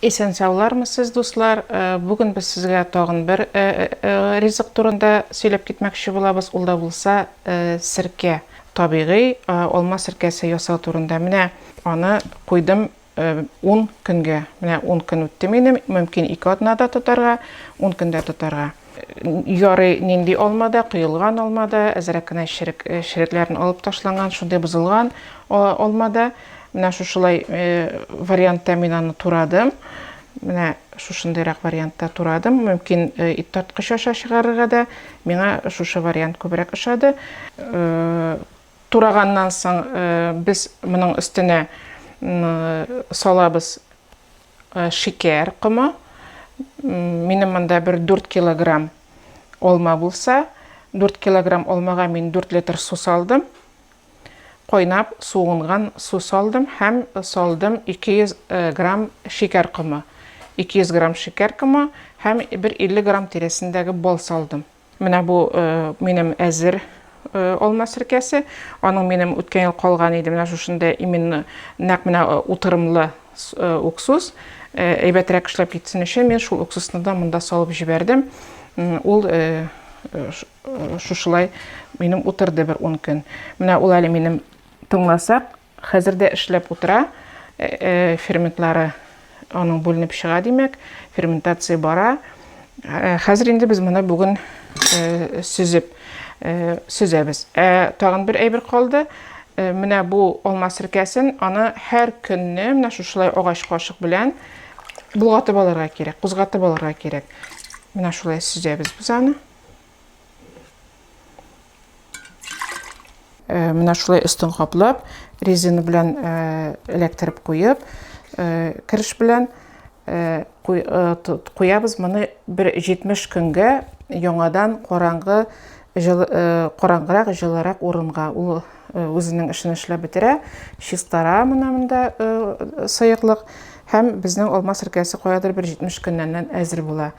Esen sağlarmısыз dostlar? Bugün biz sizге tağın bir ризык турында сөйләп китмәкче булабыз. Ул да булса сирке. Табигый алма сиркәсе ясау турында. Менә аны куйдым 10 көнгә. Менә 10 көн үтте минем. Мөмкин 2 атнада тотарга, 10 көндә тотарга. Ярый нинди алмада, кыйылган алмада, әзрәк кенә ширекләрен алып ташланган, шундый бузылган алмада. Менә шушылай вариантта мин аны турадым. Менә шушындайрак вариантта турадым. Мөмкин ит тарткыч аша чыгарырга да миңа шушы вариант күбрәк ошады. Тураганнан соң без моның өстенә салабыз шикәр комы. Минем монда бер 4 килограмм алма булса, 4 килограмм алмага мин 4 литр су салдым. Кайнап, суынган су салдым һәм салдым 200 грамм шикәр комы. 200 грамм шикәр комы һәм 150 грамм тирәсендәге бал салдым. Менә бу минем әзер алма сиркәсе. Аның минем үткән ел калган иде. Менә шушында именно нәкъ менә утырымлы уксус. Әйбәтрәк эшләп китсен өчен мин шул уксусны да монда салып җибәрдем. Ул шушылай минем утырды бер 10 көн. Менә ул әле минем тыңласак, хәзер дә эшләп утыра. Ферментлары аның бүленеп чыга димәк, ферментация бара. Хәзер инде без моны бүген сүзәбез. Тагын бер әйбер калды. Менә бу алма сиркәсен аны һәр көнне менә шушылай агач кашык белән булгатып алырга кирәк, кузгатып алырга кирәк. Менә шулай сүзәбез без аны. Менә шулай өстен каплап, резина белән эләктереп куеп, киреш белән куябыз моны бер 70 көнгә яңадан караңгырак, җылырак урынга. Ул үзенең эшен эшләп бетерә, чистара монда сыеклык һәм безнең алма сиркәсе каядыр бер 70 көннән әзер була.